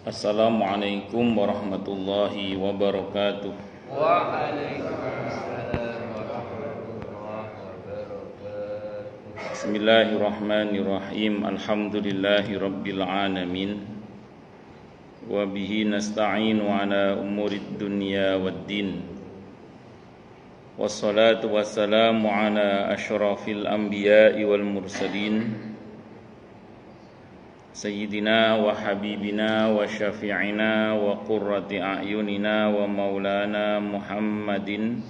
Assalamualaikum warahmatullahi wabarakatuh. Waalaikumsalam warahmatullahi wabarakatuh. Bismillahirrahmanirrahim. Alhamdulillahi rabbil alamin. Wa bihi nasta'inu ala umurid dunya waddin. Wassalatu wassalamu ala asyrafil anbiya'i wal mursalin. Sayyidina wa habibina wa syafi'ina wa qurrati a'yunina wa maulana Muhammadin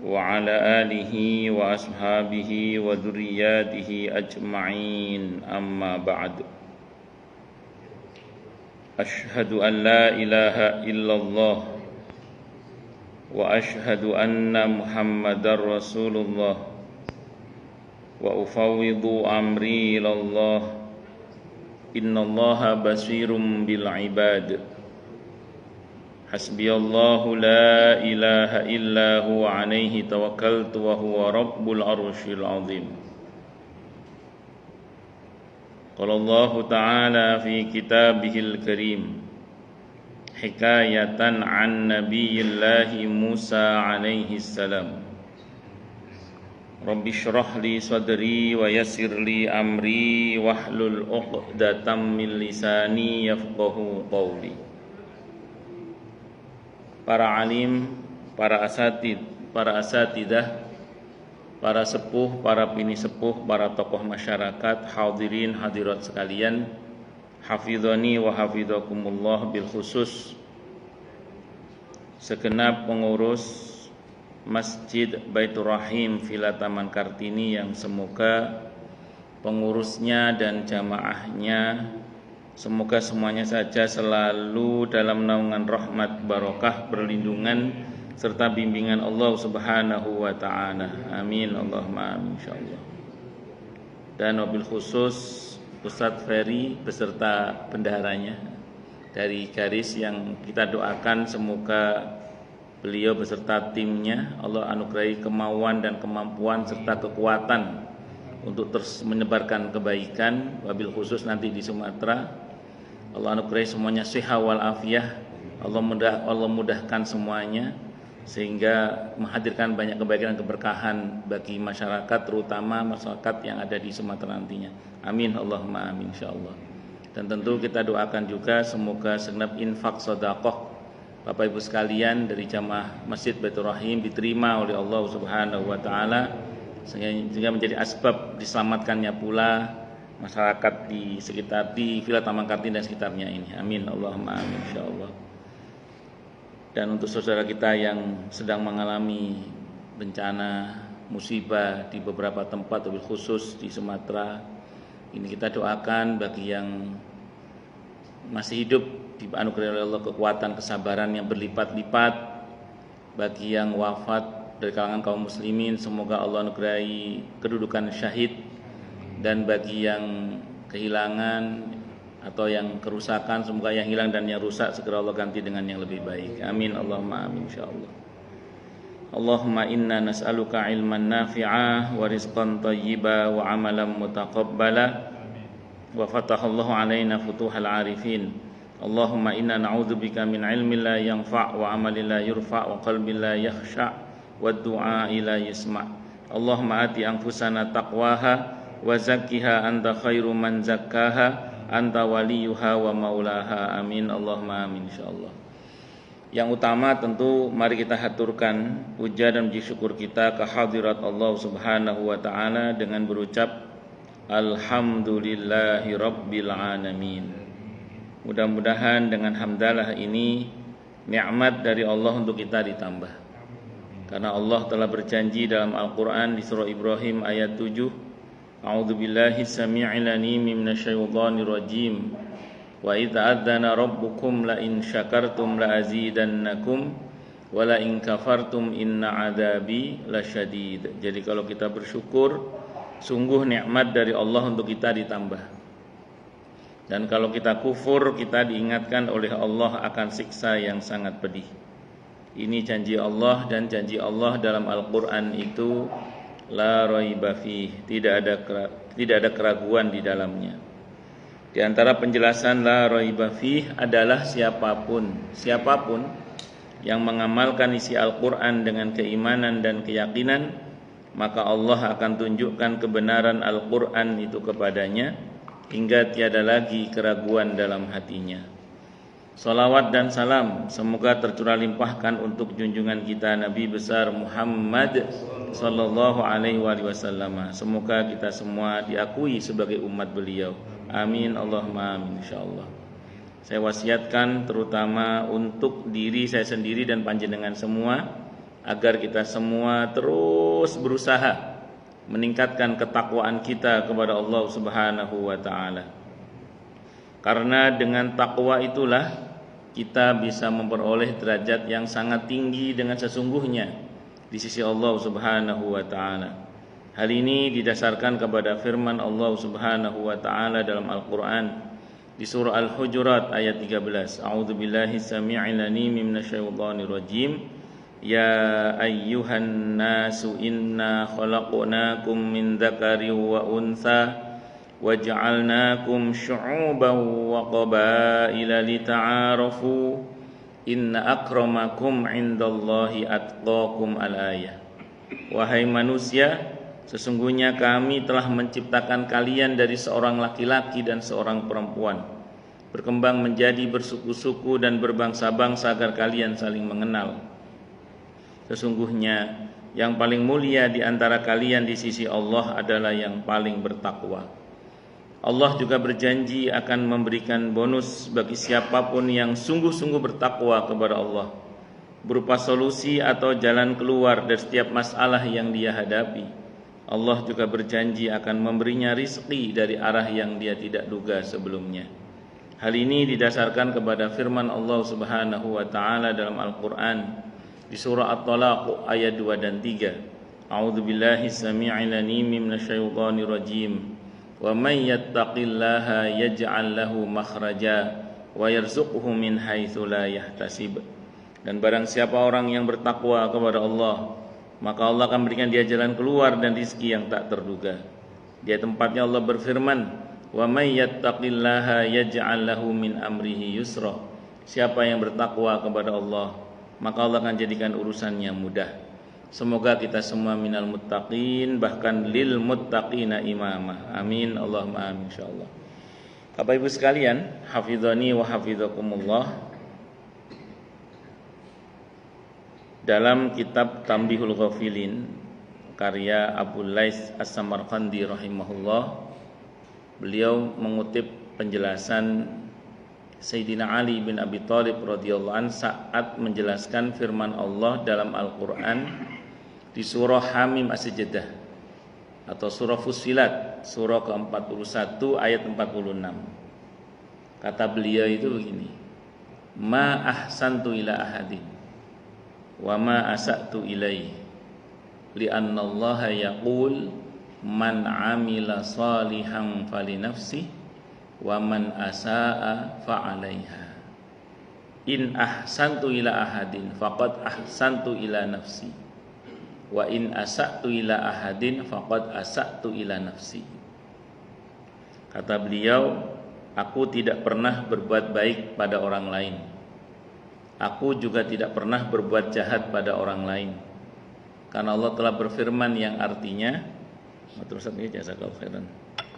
wa ala alihi wa ashabihi wa dzurriyyatihi ajma'in, amma ba'd. Ashhadu an la ilaha illallah wa ashhadu anna Muhammadar Rasulullah wa ufawwidu amri ilallah. Innallaha basirum bil ibad. Hasbiyallahu la ilaha illa huwa alaihi tawakkaltu wa huwa rabbul arsyil azim. Qala Allah ta'ala fi kitabihil karim hikayatan an nabiyillahi Musa alaihi salam. Rabbi shrah li sadri wa yassir li amri wahlul 'uqdatam min lisani yafqahu qawli. Para alim, para asatidah, para sepuh, para bini sepuh, para tokoh masyarakat, hadirin hadirat sekalian, hafizani wa hafizakumullah, bil khusus segenap pengurus Masjid Baitur Rahim Villa Taman Kartini yang semoga pengurusnya dan jamaahnya semoga semuanya saja selalu dalam naungan rahmat, barokah, perlindungan serta bimbingan Allah Subhanahu wa taala. Amin Allahumma amin insyaallah. Dan wabil khusus Ustadz Ferry beserta bendaharanya dari garis yang kita doakan semoga beliau beserta timnya Allah anugerahi kemauan dan kemampuan serta kekuatan untuk terus menyebarkan kebaikan. Wabil khusus nanti di Sumatera Allah anugerahi semuanya sehat wal afiyah. Allah mudahkan semuanya sehingga menghadirkan banyak kebaikan dan keberkahan bagi masyarakat, terutama masyarakat yang ada di Sumatera nantinya. Amin Allahumma amin insyaallah. Dan tentu kita doakan juga semoga segenap infak sedekah Bapak Ibu sekalian dari jamaah Masjid Baitur Rahim diterima oleh Allah Subhanahu wa taala sehingga menjadi asbab diselamatkannya pula masyarakat di sekitar di Villa Taman Kartini dan sekitarnya ini. Amin Allahumma amin insyaallah. Dan untuk saudara kita yang sedang mengalami bencana musibah di beberapa tempat, lebih khusus di Sumatera, ini kita doakan bagi yang masih hidup dianugerahi oleh Allah kekuatan kesabaran yang berlipat-lipat. Bagi yang wafat dari kalangan kaum muslimin semoga Allah anugerahi kedudukan syahid. Dan bagi yang kehilangan atau yang kerusakan semoga yang hilang dan yang rusak segera Allah ganti dengan yang lebih baik. Amin Allahumma amin insyaallah. Allahumma inna nas'aluka ilman nafi'ah wa rizqan thayyiba wa amalan mutaqabbala wa fatahallahu alaina futuhal arifin. Allahumma inna na'udzubika min ilmin la yanfa' wa amalin la yurfa' wa qalbin la yakhsha' wa du'a la yasma'. Allahumma ati anfusana taqwaha wa zakkiha anta khairu man zakkaha anta waliyuha wa maulaha. Amin Allahumma amin insyaallah. Yang utama tentu mari kita haturkan puja dan puji syukur kita ke hadirat Allah Subhanahu wa taala dengan berucap alhamdulillahi rabbil alamin. Mudah-mudahan dengan hamdalah ini nikmat dari Allah untuk kita ditambah. Karena Allah telah berjanji dalam Al-Qur'an di surah Ibrahim ayat 7, A'udzubillahi samii'il 'aliim minasyaitonir rajim. Wa idz adzana rabbukum la in syakartum la azidannakum wa la in kafartum inna 'adzabi lasyadid. Jadi kalau kita bersyukur, sungguh nikmat dari Allah untuk kita ditambah. Dan kalau kita kufur, kita diingatkan oleh Allah akan siksa yang sangat pedih. Ini janji Allah, dan janji Allah dalam Al-Qur'an itu la raiba fih, tidak ada keraguan di dalamnya. Di antara penjelasan la raiba fih adalah siapapun yang mengamalkan isi Al-Qur'an dengan keimanan dan keyakinan, maka Allah akan tunjukkan kebenaran Al-Qur'an itu kepadanya hingga tiada lagi keraguan dalam hatinya. Salawat dan salam semoga tercurah limpahkan untuk junjungan kita Nabi besar Muhammad sallallahu alaihi wasallam. Semoga kita semua diakui sebagai umat beliau. Amin Allahumma amin insyaallah. Saya wasiatkan terutama untuk diri saya sendiri dan panjenengan semua agar kita semua terus berusaha meningkatkan ketakwaan kita kepada Allah Subhanahu wa taala. Karena dengan takwa itulah kita bisa memperoleh derajat yang sangat tinggi dengan sesungguhnya di sisi Allah Subhanahu wa taala. Hal ini didasarkan kepada firman Allah Subhanahu wa taala dalam Al-Qur'an di surah Al-Hujurat ayat 13. A'udzubillahi samii'il 'aliim minasyaitonir rajim. Ya ayyuhan nasu inna khalaqnakum min dzakarin wa untha waj'alnakum syu'uban wa qabaila lita'arafu inna akramakum 'indallahi atqakum al-ayah. Wahai manusia, sesungguhnya kami telah menciptakan kalian dari seorang laki-laki dan seorang perempuan, berkembang menjadi bersuku-suku dan berbangsa-bangsa agar kalian saling mengenal. Sesungguhnya yang paling mulia di antara kalian di sisi Allah adalah yang paling bertakwa. Allah juga berjanji akan memberikan bonus bagi siapapun yang sungguh-sungguh bertakwa kepada Allah, berupa solusi atau jalan keluar dari setiap masalah yang dia hadapi. Allah juga berjanji akan memberinya rizki dari arah yang dia tidak duga sebelumnya. Hal ini didasarkan kepada firman Allah Subhanahu wa taala dalam Al-Qur'an di surah At-Talaq ayat 2 dan 3. A'udzubillahi samii'il 'aliim minasyaitonir rajim. Wa may yattaqillaha yaj'al lahu makhraja wa yarzuqhu min haitsu la yahtasib. Dan barang siapa orang yang bertakwa kepada Allah, maka Allah akan berikan dia jalan keluar dan rizki yang tak terduga. Di tempatnya Allah berfirman, "Wa may yattaqillaha yaj'al lahu min amrihi yusra." Siapa yang bertakwa kepada Allah, maka Allah akan jadikan urusannya mudah. Semoga kita semua minal muttaqin, bahkan lil muttaqina imama. Amin Allahumma amin insyaallah. Bapak Ibu sekalian, hafizani wa hafizakumullah. Dalam kitab Tambihul Ghafilin karya Abu Lais As-Samarqandi rahimahullah, beliau mengutip penjelasan Sayyidina Ali bin Abi Thalib radhiyallahu an saat menjelaskan firman Allah dalam Al-Qur'an di surah Hamim As-Sajdah atau surah Fussilat, surah ke-41 ayat 46. Kata beliau itu begini, "Ma ahsantu ila ahadin wa ma asa'tu ilaihi li'anna Allah yaqul man 'amila salihan falinafsi wa man asa'a fa'alaiha in ahsantu ila ahadin faqad ahsantu ila nafsi wa in asa'tu ila ahadin faqad asa'tu ila nafsi." Kata beliau, aku tidak pernah berbuat baik pada orang lain, aku juga tidak pernah berbuat jahat pada orang lain. Karena Allah telah berfirman yang artinya,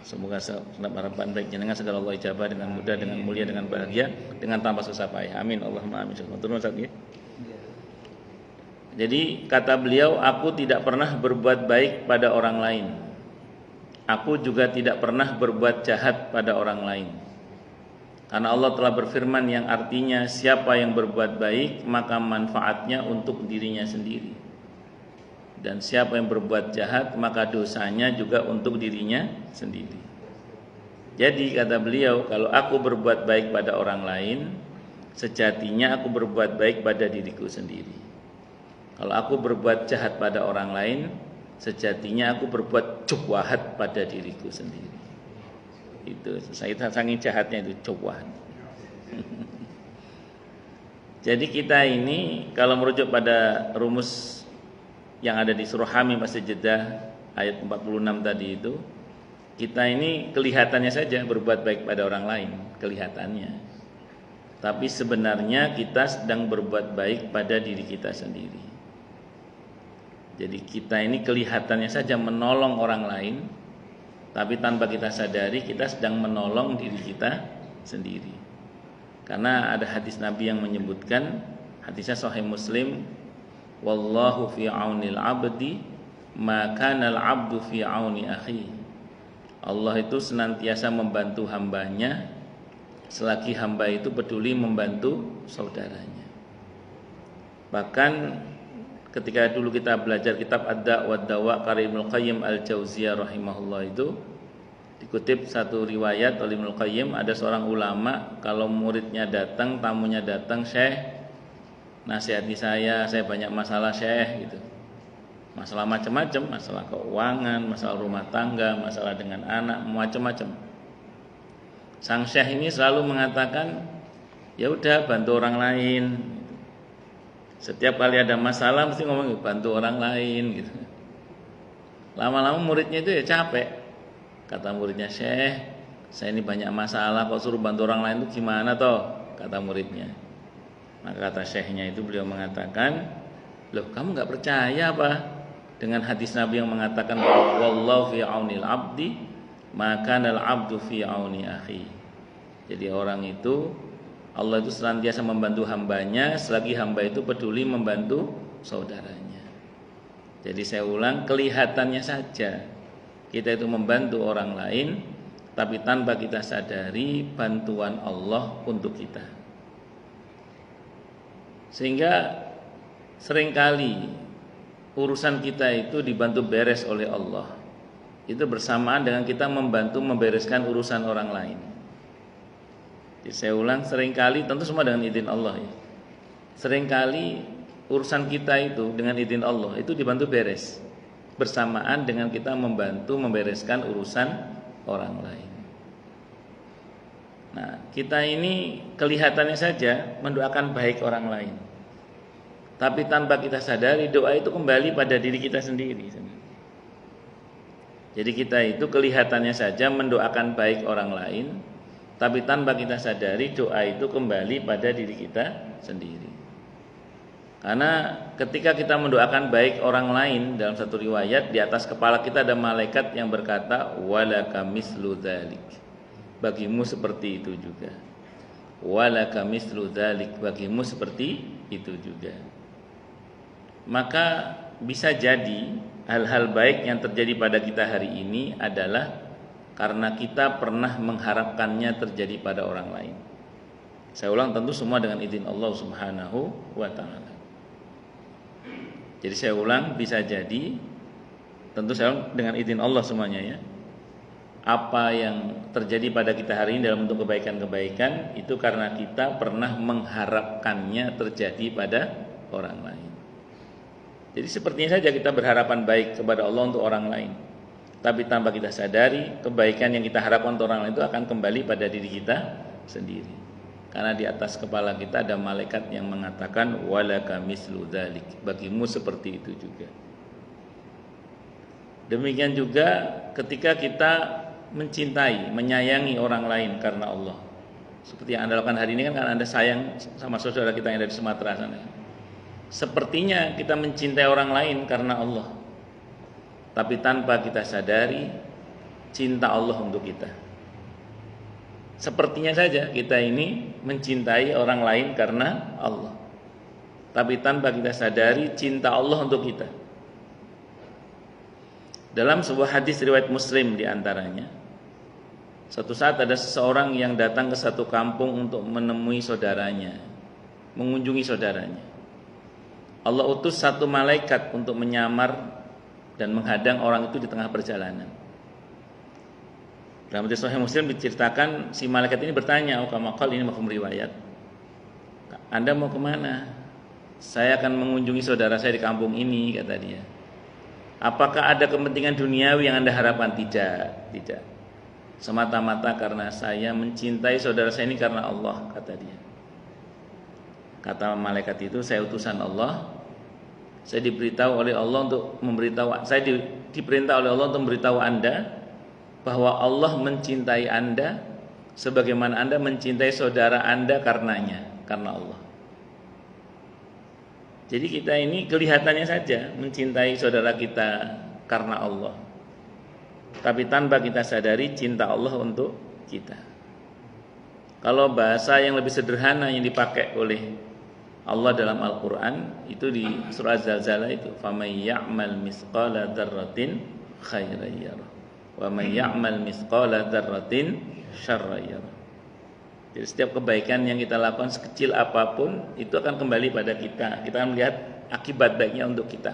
semoga harapan baik jenengan segala Allah ijabah dengan mudah, dengan mulia, dengan bahagia, dengan tanpa susah payah. Amin Allahumma amin. Jadi kata beliau, aku tidak pernah berbuat baik pada orang lain, aku juga tidak pernah berbuat jahat pada orang lain. Karena Allah telah berfirman yang artinya siapa yang berbuat baik maka manfaatnya untuk dirinya sendiri, dan siapa yang berbuat jahat maka dosanya juga untuk dirinya sendiri. Jadi kata beliau, kalau aku berbuat baik pada orang lain, sejatinya aku berbuat baik pada diriku sendiri. Kalau aku berbuat jahat pada orang lain, sejatinya aku berbuat cukwahat pada diriku sendiri. Itu saya saking jahatnya itu cobaan. Jadi kita ini kalau merujuk pada rumus yang ada di surah Hamim As-Sajdah ayat 46 tadi itu, Kita ini kelihatannya saja berbuat baik pada orang lain, kelihatannya. Tapi sebenarnya kita sedang berbuat baik pada diri kita sendiri. Jadi kita ini kelihatannya saja menolong orang lain, tapi tanpa kita sadari kita sedang menolong diri kita sendiri. Karena ada hadis Nabi yang menyebutkan, hadisnya Sahih Muslim, wallahu fi aunil abdi ma kana al abdu fi auni akhi. Allah itu senantiasa membantu hambanya selagi hamba itu peduli membantu saudaranya. Bahkan ketika dulu kita belajar kitab Ad-Da' wa Dawa karya Ibnu Qayyim Al-Jauziyah rahimahullah, itu dikutip satu riwayat oleh Ibnu Qayyim, ada seorang ulama kalau muridnya datang, tamunya datang, "Syekh, nasihati saya banyak masalah Syekh," gitu. Masalah macam-macam, masalah keuangan, masalah rumah tangga, masalah dengan anak, macam-macam. Sang syekh ini selalu mengatakan, "Ya udah, bantu orang lain." Setiap kali ada masalah mesti ngomong bantu orang lain gitu. Lama-lama muridnya itu ya capek. Kata muridnya, "Syekh, saya ini banyak masalah, kok suruh bantu orang lain itu gimana toh?" Kata muridnya. Maka kata syekhnya itu, beliau mengatakan, "Loh, kamu enggak percaya apa dengan hadis Nabi yang mengatakan wallahu fi aunil abdi maka al abdu fi auni akhi." Jadi orang itu, Allah itu senantiasa membantu hambanya selagi hamba itu peduli membantu saudaranya. Jadi saya ulang, kelihatannya saja kita itu membantu orang lain, tapi tanpa kita sadari bantuan Allah untuk kita. Sehingga seringkali urusan kita itu dibantu beres oleh Allah, itu bersamaan dengan kita membantu membereskan urusan orang lain. Jadi saya ulang, seringkali, tentu semua dengan izin Allah ya, seringkali urusan kita itu dengan izin Allah itu dibantu beres bersamaan dengan kita membantu membereskan urusan orang lain. Nah, kita ini kelihatannya saja mendoakan baik orang lain, tapi tanpa kita sadari doa itu kembali pada diri kita sendiri. Jadi kita itu kelihatannya saja mendoakan baik orang lain, tapi tanpa kita sadari doa itu kembali pada diri kita sendiri. Karena ketika kita mendoakan baik orang lain, dalam satu riwayat di atas kepala kita ada malaikat yang berkata, walaka mislu dzalik, bagimu seperti itu juga. Walaka mislu dzalik, bagimu seperti itu juga. Maka bisa jadi hal-hal baik yang terjadi pada kita hari ini adalah karena kita pernah mengharapkannya terjadi pada orang lain. Saya ulang, tentu semua dengan izin Allah Subhanahu wa ta'ala. Jadi saya ulang, bisa jadi, tentu saya ulang, dengan izin Allah semuanya ya. Apa yang terjadi pada kita hari ini dalam bentuk kebaikan-kebaikan itu karena kita pernah mengharapkannya terjadi pada orang lain. Jadi sepertinya saja kita berharapan baik kepada Allah untuk orang lain, tapi tanpa kita sadari kebaikan yang kita harapkan untuk orang lain itu akan kembali pada diri kita sendiri. Karena di atas kepala kita ada malaikat yang mengatakan walaka mislu dzalik, bagimu seperti itu juga. Demikian juga ketika kita mencintai, menyayangi orang lain karena Allah. Seperti yang Anda lakukan hari ini kan Anda sayang sama saudara kita yang dari Sumatera sana. Sepertinya kita mencintai orang lain karena Allah, tapi tanpa kita sadari cinta Allah untuk kita. Sepertinya saja kita ini mencintai orang lain karena Allah, tapi tanpa kita sadari cinta Allah untuk kita. Dalam sebuah hadis riwayat Muslim diantaranya, suatu saat ada seseorang yang datang ke satu kampung untuk menemui saudaranya, mengunjungi saudaranya. Allah utus satu malaikat untuk menyamar dan menghadang orang itu di tengah perjalanan. Dalam hadis Sahih Muslim diceritakan si malaikat ini bertanya, ini mafhum riwayat, Anda mau kemana? Saya akan mengunjungi saudara saya di kampung ini, kata dia. Apakah ada kepentingan duniawi yang Anda harapkan? Tidak. Semata-mata karena saya mencintai saudara saya ini karena Allah, kata dia. Kata malaikat itu, saya utusan Allah. Saya diberitahu oleh Allah untuk memberitahu, saya diperintah oleh Allah untuk memberitahu Anda bahwa Allah mencintai Anda sebagaimana Anda mencintai saudara Anda karenanya, karena Allah. Jadi kita ini kelihatannya saja mencintai saudara kita karena Allah, tapi tanpa kita sadari cinta Allah untuk kita. Kalau bahasa yang lebih sederhana yang dipakai oleh Allah dalam Al-Quran itu di surah Az-Zalzalah itu, فَمَنْ يَعْمَلْ مِثْقَالَ ذَرَّةٍ خَيْرًا يَرَهُ وَمَنْ يَعْمَلْ مِثْقَالَ ذَرَّةٍ شَرًّا يَرَهُ. Jadi setiap kebaikan yang kita lakukan sekecil apapun itu akan kembali pada kita. Kita akan melihat akibat baiknya untuk kita.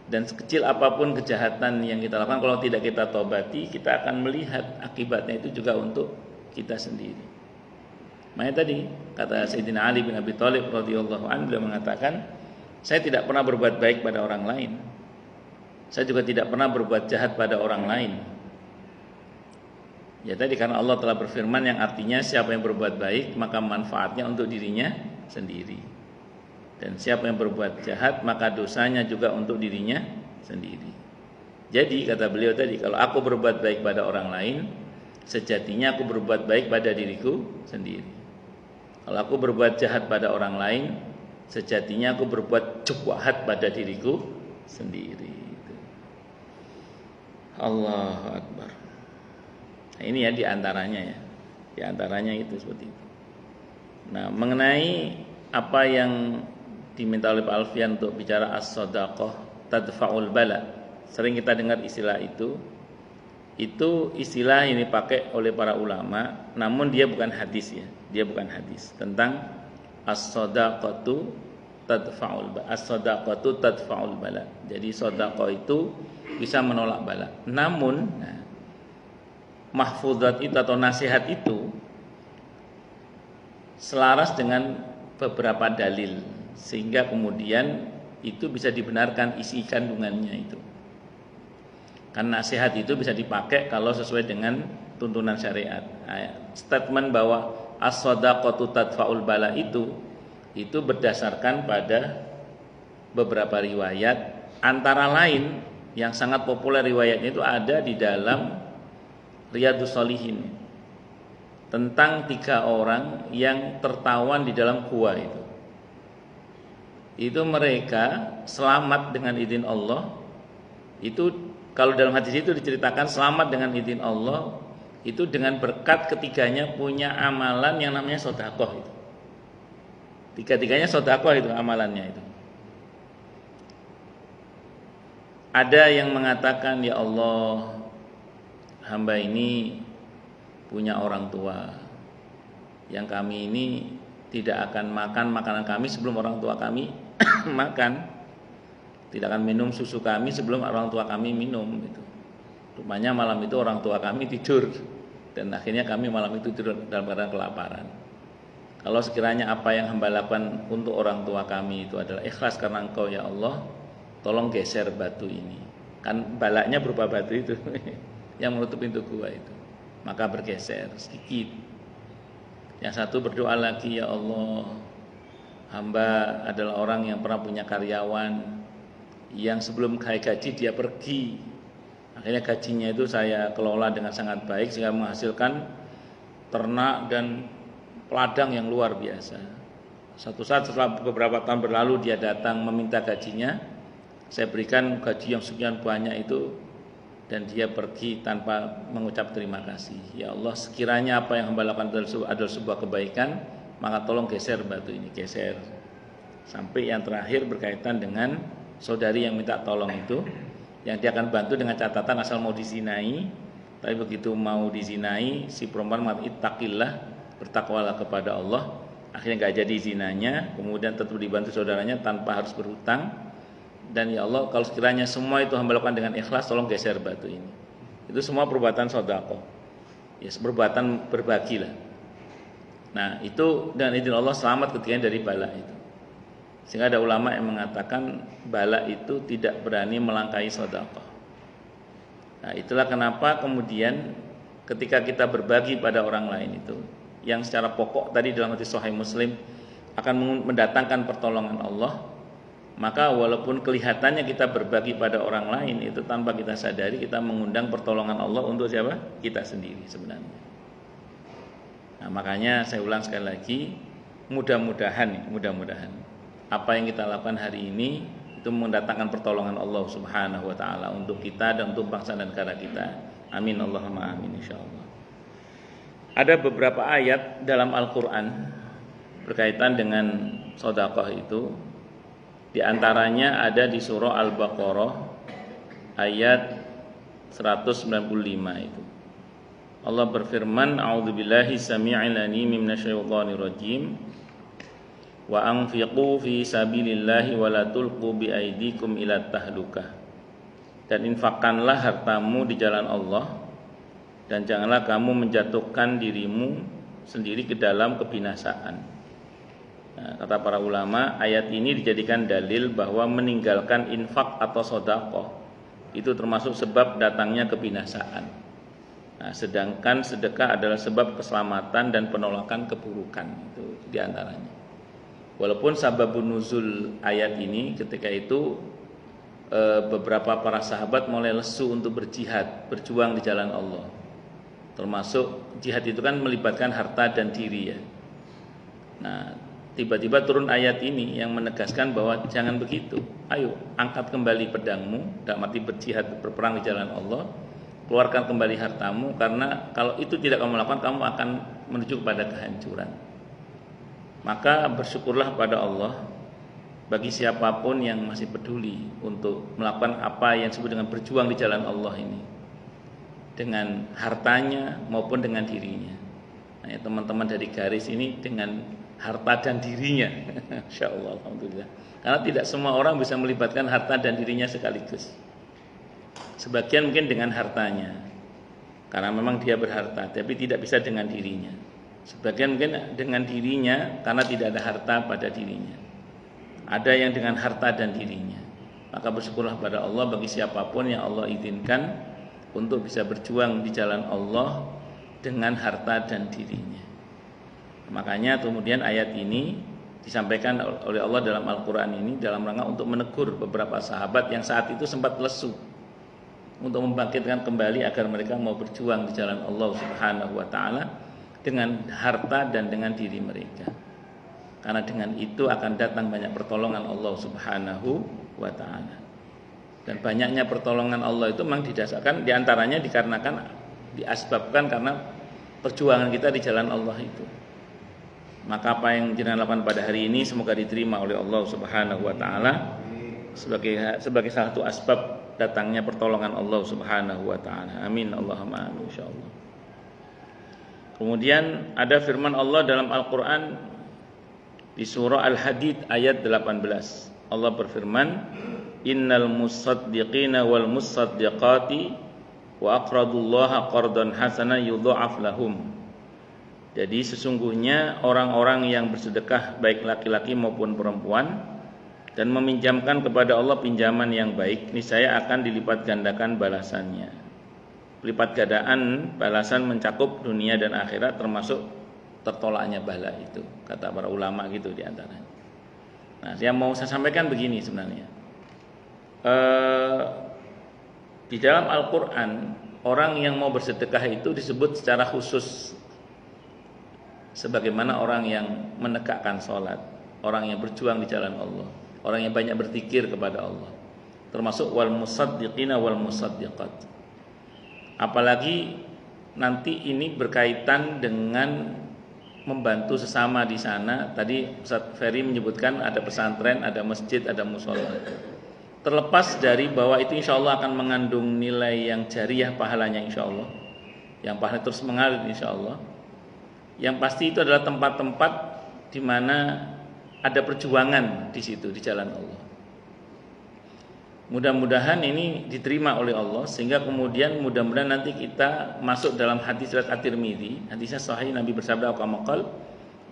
Dan sekecil apapun kejahatan yang kita lakukan, kalau tidak kita tobati, kita akan melihat akibatnya itu juga untuk kita sendiri. Makanya tadi kata Sayyidina Ali bin Abi Thalib radhiyallahu anhu, beliau mengatakan, saya tidak pernah berbuat baik pada orang lain. Saya juga tidak pernah berbuat jahat pada orang lain. Ya tadi karena Allah telah berfirman yang artinya siapa yang berbuat baik maka manfaatnya untuk dirinya sendiri. Dan siapa yang berbuat jahat maka dosanya juga untuk dirinya sendiri. Jadi kata beliau tadi, kalau aku berbuat baik pada orang lain, sejatinya aku berbuat baik pada diriku sendiri. Kalau aku berbuat jahat pada orang lain, sejatinya aku berbuat jahat pada diriku sendiri. Allahu Akbar. Nah, ini ya diantaranya ya, diantaranya itu seperti itu. Nah, mengenai apa yang diminta oleh Pak Alfian untuk bicara as-shadaqah tadfa'ul bala, sering kita dengar istilah itu istilah yang dipakai oleh para ulama, namun dia bukan hadis ya, dia bukan hadis tentang as-shadaqatu tadfa'ul bala. As-shadaqatu tadfa'ul bala. Jadi sedekah itu bisa menolak bala. Namun mahfuzat itu atau nasihat itu selaras dengan beberapa dalil sehingga kemudian itu bisa dibenarkan isi kandungannya itu. Karena nasihat itu bisa dipakai kalau sesuai dengan tuntunan syariat. Statement bahwa as-shadaqatu tadfa'ul bala itu berdasarkan pada beberapa riwayat, antara lain yang sangat populer riwayatnya itu ada di dalam Riyadhus Shalihin tentang 3 orang yang tertawan di dalam gua itu. Itu mereka selamat dengan izin Allah. Itu kalau dalam hadis itu diceritakan selamat dengan izin Allah itu dengan berkat ketiganya punya amalan yang namanya sedekah itu. Tiga-tiganya sedekah itu amalannya itu. Ada yang mengatakan, ya Allah, hamba ini punya orang tua yang kami ini tidak akan makan makanan kami sebelum orang tua kami makan, tidak akan minum susu kami sebelum orang tua kami minum gitu. Rupanya malam itu orang tua kami tidur dan akhirnya kami malam itu tidur dalam keadaan kelaparan. Kalau sekiranya apa yang hamba lakukan untuk orang tua kami itu adalah ikhlas karena Engkau ya Allah, tolong geser batu ini. Kan balaknya berupa batu itu yang menutup pintu gua itu. Maka bergeser sedikit. Yang satu berdoa lagi, ya Allah, hamba adalah orang yang pernah punya karyawan yang sebelum gaji dia pergi. Akhirnya gajinya itu saya kelola dengan sangat baik sehingga menghasilkan ternak dan ladang yang luar biasa. Satu saat setelah beberapa tahun berlalu dia datang meminta gajinya, saya berikan gaji yang sekian banyak itu dan dia pergi tanpa mengucap terima kasih. Ya Allah, sekiranya apa yang hamba lakukan adalah sebuah kebaikan, maka tolong geser batu ini, geser. Sampai yang terakhir berkaitan dengan saudari yang minta tolong itu, yang dia akan bantu dengan catatan asal mau dizinai. Tapi begitu mau dizinai, si perempuan mengatakan ittaqillah, bertakwalah kepada Allah. Akhirnya gak jadi zinanya, kemudian tetap dibantu saudaranya tanpa harus berhutang. Dan ya Allah, kalau sekiranya semua itu hamba lakukan dengan ikhlas, tolong geser batu ini. Itu semua perbuatan sedekah. Ya, perbuatan berbagi lah. Nah, itu dan izin Allah selamat ketiganya dari bala itu. Sehingga ada ulama yang mengatakan bala itu tidak berani melangkahi sedekah. Nah, itulah kenapa kemudian ketika kita berbagi pada orang lain itu, yang secara pokok tadi dalam hadis Sahih Muslim akan mendatangkan pertolongan Allah, maka walaupun kelihatannya kita berbagi pada orang lain, itu tanpa kita sadari kita mengundang pertolongan Allah untuk siapa? Kita sendiri sebenarnya. Nah, makanya saya ulang sekali lagi, mudah-mudahan apa yang kita lakukan hari ini itu mendatangkan pertolongan Allah Subhanahu wa taala untuk kita dan untuk bangsa dan negara kita. Amin Allahumma amin insyaallah. Ada beberapa ayat dalam Al-Qur'an berkaitan dengan sedekah itu. Di antaranya ada di surah Al-Baqarah ayat 195 itu. Allah berfirman, a'udzubillahi samii'il 'aliim minasyaitonir rajim. Wa anfiqu fi sabilillahi wa la tulqu bi aydikum ila tahlukah. Dan infakkanlah hartamu di jalan Allah dan janganlah kamu menjatuhkan dirimu sendiri ke dalam kebinasaan. Nah, kata para ulama, ayat ini dijadikan dalil bahwa meninggalkan infak atau sedekah itu termasuk sebab datangnya kebinasaan. Nah, sedangkan sedekah adalah sebab keselamatan dan penolakan keburukan, itu diantaranya. Walaupun sababun nuzul ayat ini ketika itu beberapa para sahabat mulai lesu untuk berjihad, berjuang di jalan Allah. Termasuk jihad itu kan melibatkan harta dan diri ya. Nah, tiba-tiba turun ayat ini yang menegaskan bahwa jangan begitu. Ayo, angkat kembali pedangmu, dalam arti berjihad, berperang di jalan Allah. Keluarkan kembali hartamu, karena kalau itu tidak kamu lakukan, kamu akan menuju kepada kehancuran. Maka bersyukurlah pada Allah bagi siapapun yang masih peduli untuk melakukan apa yang disebut dengan berjuang di jalan Allah ini, dengan hartanya maupun dengan dirinya. Nah, ya, teman-teman dari garis ini dengan harta dan dirinya, insya Allah, alhamdulillah. Karena tidak semua orang bisa melibatkan harta dan dirinya sekaligus. Sebagian mungkin dengan hartanya, karena memang dia berharta, tapi tidak bisa dengan dirinya. Sebagian mungkin dengan dirinya, karena tidak ada harta pada dirinya. Ada yang dengan harta dan dirinya. Maka bersyukurlah pada Allah bagi siapapun yang Allah izinkan untuk bisa berjuang di jalan Allah dengan harta dan dirinya. Makanya kemudian ayat ini disampaikan oleh Allah dalam Al-Quran ini dalam rangka untuk menegur beberapa sahabat yang saat itu sempat lesu, untuk membangkitkan kembali agar mereka mau berjuang di jalan Allah Subhanahu wa taala dengan harta dan dengan diri mereka. Karena dengan itu akan datang banyak pertolongan Allah Subhanahu wa taala. Dan banyaknya pertolongan Allah itu memang didasarkan diantaranya dikarenakan diasbabkan karena perjuangan kita di jalan Allah itu. Maka apa yang jenengan lakukan pada hari ini semoga diterima oleh Allah Subhanahu wa taala sebagai salah satu asbab datangnya pertolongan Allah Subhanahu wa taala. Amin Allahumma amin insyaallah. Kemudian ada firman Allah dalam Al-Qur'an di surah Al-Hadid ayat 18. Allah berfirman, "Innal musaddiqina wal musaddiqati wa aqradullaha qardan hasanan yudha'af lahum." Jadi sesungguhnya orang-orang yang bersedekah baik laki-laki maupun perempuan dan meminjamkan kepada Allah pinjaman yang baik, niscaya akan dilipat gandakan balasannya. Lipat gandaan balasan mencakup dunia dan akhirat, termasuk tertolaknya bala itu, kata para ulama gitu di antaranya. Nah, yang mau saya sampaikan begini sebenarnya. Di dalam Al-Quran orang yang mau bersedekah itu disebut secara khusus sebagaimana orang yang menegakkan sholat, orang yang berjuang di jalan Allah, orang yang banyak berzikir kepada Allah, termasuk wal musaddiqina wal musaddiqat. Apalagi nanti ini berkaitan dengan membantu sesama di sana. Tadi Ustaz Ferry menyebutkan ada pesantren, ada masjid, ada mushola. Terlepas dari bahwa itu insya Allah akan mengandung nilai yang jariah pahalanya insya Allah, yang pahala terus mengalir insya Allah. Yang pasti itu adalah tempat-tempat di mana ada perjuangan di situ di jalan Allah. Mudah-mudahan ini diterima oleh Allah sehingga kemudian mudah-mudahan nanti kita masuk dalam hadis riwayat At-Tirmidzi, hadisnya sahih, Nabi bersabda qamaqal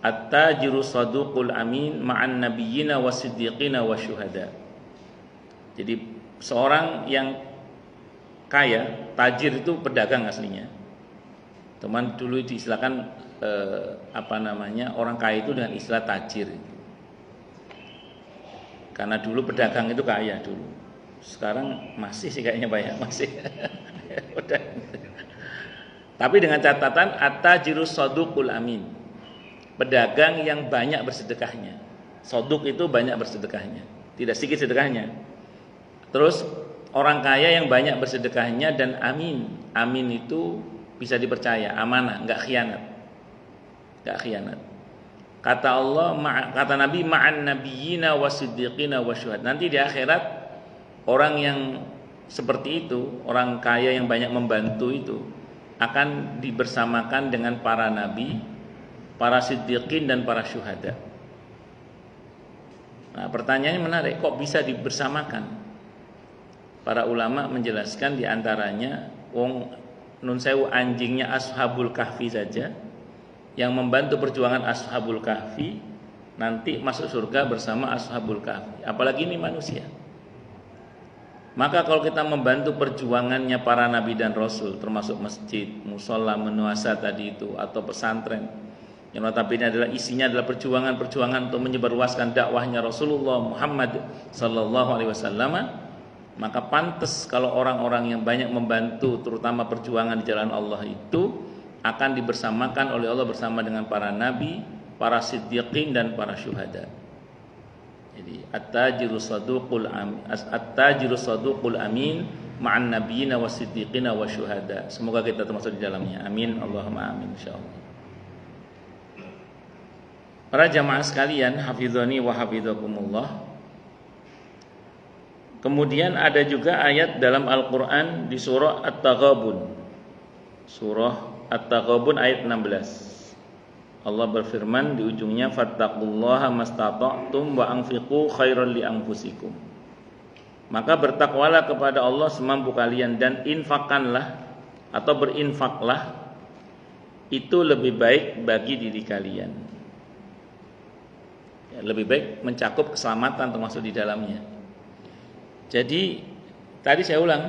at-tajiru saduqul amin ma'an nabiyyina wasiddiqina wasyuhada. Jadi seorang yang kaya, tajir itu pedagang aslinya. Teman dulu diistilahkan orang kaya itu dengan istilah tajir. Karena dulu pedagang itu kaya dulu. Sekarang masih sih kayaknya Pak ya, masih. Udah. Tapi dengan catatan at-tajirus shaduqul amin. Pedagang yang banyak bersedekahnya. Soduk itu banyak bersedekahnya, tidak sedikit sedekahnya. Terus orang kaya yang banyak bersedekahnya dan amin. Amin itu bisa dipercaya, amanah, enggak khianat. Enggak khianat. Kata Allah, kata Nabi, ma'an nabiyina wasiddiqina wasyuhad. Nanti di akhirat orang yang seperti itu, orang kaya yang banyak membantu itu akan dibersamakan dengan para nabi, para siddiqin dan para syuhada. Nah, pertanyaannya menarik, kok bisa dibersamakan? Para ulama menjelaskan di antaranya nun sewu anjingnya Ashabul Kahfi saja yang membantu perjuangan Ashabul Kahfi nanti masuk surga bersama Ashabul Kahfi. Apalagi ini manusia. Maka kalau kita membantu perjuangannya para nabi dan rasul, termasuk masjid, musola, menuasa tadi itu, atau pesantren, yang notabene adalah isinya adalah perjuangan-perjuangan untuk menyebarluaskan dakwahnya Rasulullah Muhammad sallallahu alaihi wasallam, maka pantas kalau orang-orang yang banyak membantu terutama perjuangan di jalan Allah itu akan dibersamakan oleh Allah bersama dengan para nabi, para siddiqin dan para syuhada. Jadi at-tajirus shaduqul amin ma'an nabiyina wasiddiqina wasyuhada. Semoga kita termasuk di dalamnya. Amin Allahumma amin insyaallah. Para jamaah sekalian, hafizani wa hafizakumullah. Kemudian ada juga ayat dalam Al-Qur'an di surah At-Taghabun. Surah At-Taghabun ayat 16. Allah berfirman di ujungnya, fattaqullaha mastata'tum wa anfiqu khairan li anfusikum. Maka bertakwalah kepada Allah semampu kalian dan infakkanlah atau berinfaklah, itu lebih baik bagi diri kalian. Ya, lebih baik mencakup keselamatan termasuk di dalamnya. Jadi tadi saya ulang,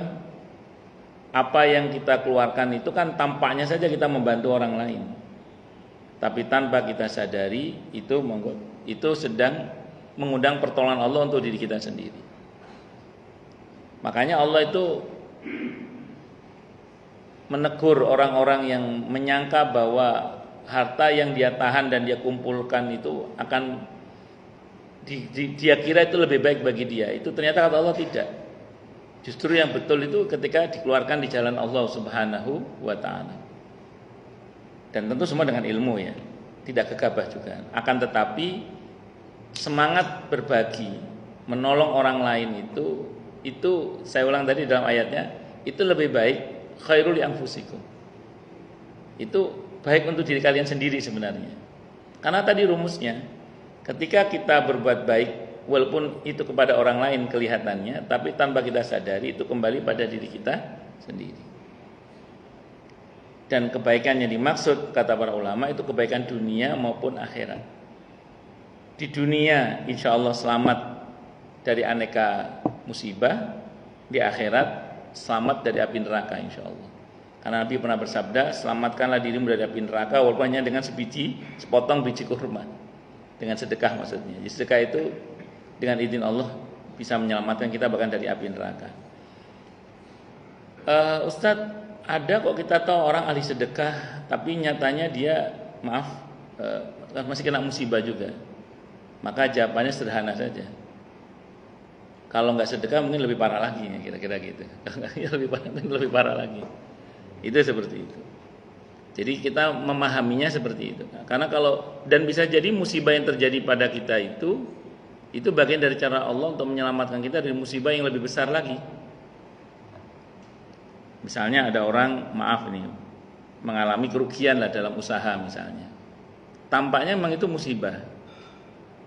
apa yang kita keluarkan itu kan tampaknya saja kita membantu orang lain, tapi tanpa kita sadari itu sedang mengundang pertolongan Allah untuk diri kita sendiri. Makanya Allah itu menegur orang-orang yang menyangka bahwa harta yang dia tahan dan dia kumpulkan itu akan dia kira itu lebih baik bagi dia. Itu ternyata kata Allah tidak. Justru yang betul itu ketika dikeluarkan di jalan Allah Subhanahu wa ta'ala. Dan tentu semua dengan ilmu ya, tidak gegabah juga. Akan tetapi semangat berbagi, menolong orang lain itu saya ulang tadi dalam ayatnya, itu lebih baik khairul li anfusikum. Itu baik untuk diri kalian sendiri sebenarnya. Karena tadi rumusnya, ketika kita berbuat baik walaupun itu kepada orang lain kelihatannya, tapi tanpa kita sadari itu kembali pada diri kita sendiri. Dan kebaikan yang dimaksud kata para ulama itu kebaikan dunia maupun akhirat. Di dunia insya Allah selamat dari aneka musibah, di akhirat selamat dari api neraka insya Allah. Karena Nabi pernah bersabda, selamatkanlah dirimu dari api neraka walaupun hanya dengan sepotong biji kurma. Dengan sedekah maksudnya. Jadi sedekah itu dengan izin Allah bisa menyelamatkan kita bahkan dari api neraka. Ustadz, ada kok kita tahu orang ahli sedekah tapi nyatanya dia masih kena musibah juga. Maka jawabannya sederhana saja. Kalau nggak sedekah mungkin lebih parah lagi ya, kira-kira gitu. lebih parah lagi. Itu seperti itu. Jadi kita memahaminya seperti itu. Karena dan bisa jadi musibah yang terjadi pada kita itu bagian dari cara Allah untuk menyelamatkan kita dari musibah yang lebih besar lagi. Misalnya ada orang mengalami kerugian lah dalam usaha misalnya. Tampaknya memang itu musibah.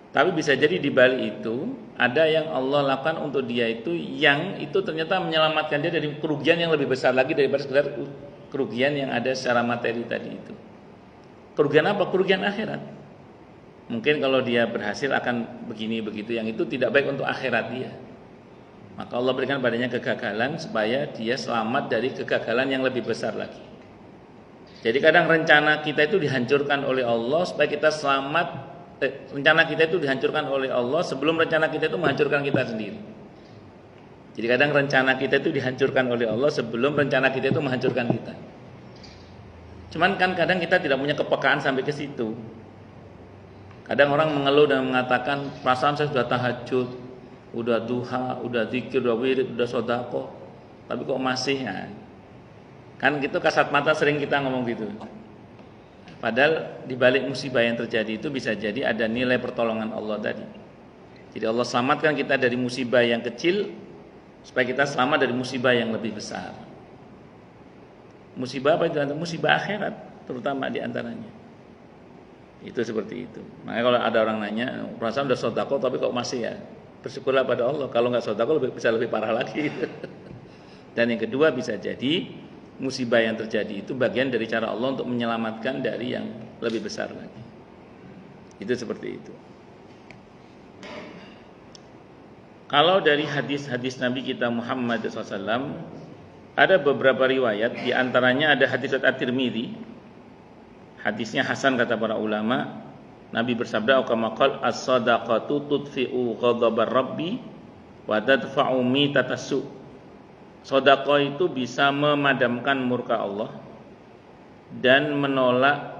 Tapi bisa jadi di balik itu ada yang Allah lakukan untuk dia itu yang itu ternyata menyelamatkan dia dari kerugian yang lebih besar lagi daripada sekedar kerugian yang ada secara materi tadi itu. Kerugian apa? Kerugian akhirat. Mungkin kalau dia berhasil akan begini begitu, yang itu tidak baik untuk akhirat dia. Maka Allah berikan padanya kegagalan supaya dia selamat dari kegagalan yang lebih besar lagi. Jadi kadang rencana kita itu dihancurkan oleh Allah supaya kita selamat rencana kita itu dihancurkan oleh Allah sebelum rencana kita itu menghancurkan kita sendiri. Jadi kadang rencana kita itu dihancurkan oleh Allah sebelum rencana kita itu menghancurkan kita. Cuman kan kadang kita tidak punya kepekaan sampai ke situ. Kadang orang mengeluh dan mengatakan, perasaan saya sudah tahajud, udah duha, udah zikir, udah wirid, udah sedekah, tapi kok masih ya. Kan gitu kasat mata sering kita ngomong gitu. Padahal di balik musibah yang terjadi itu bisa jadi ada nilai pertolongan Allah tadi. Jadi Allah selamatkan kita dari musibah yang kecil supaya kita selamat dari musibah yang lebih besar. Musibah apa itu? Musibah akhirat terutama di antaranya. Itu seperti itu. Makanya kalau ada orang nanya, perasaan udah sedekah tapi kok masih ya? Bersyukurlah pada Allah. Kalau nggak sedekah bisa lebih parah lagi. Dan yang kedua bisa jadi musibah yang terjadi itu bagian dari cara Allah untuk menyelamatkan dari yang lebih besar lagi. Itu seperti itu. Kalau dari hadis-hadis Nabi kita Muhammad SAW, ada beberapa riwayat, di antaranya ada hadis At-Tirmidzi. Hadisnya hasan kata para ulama. Nabi bersabda, kama qala as-sadaqatu tudfi'u ghadabar rabbi wa tadfa'u mitatassu. Sedekah itu bisa memadamkan murka Allah dan menolak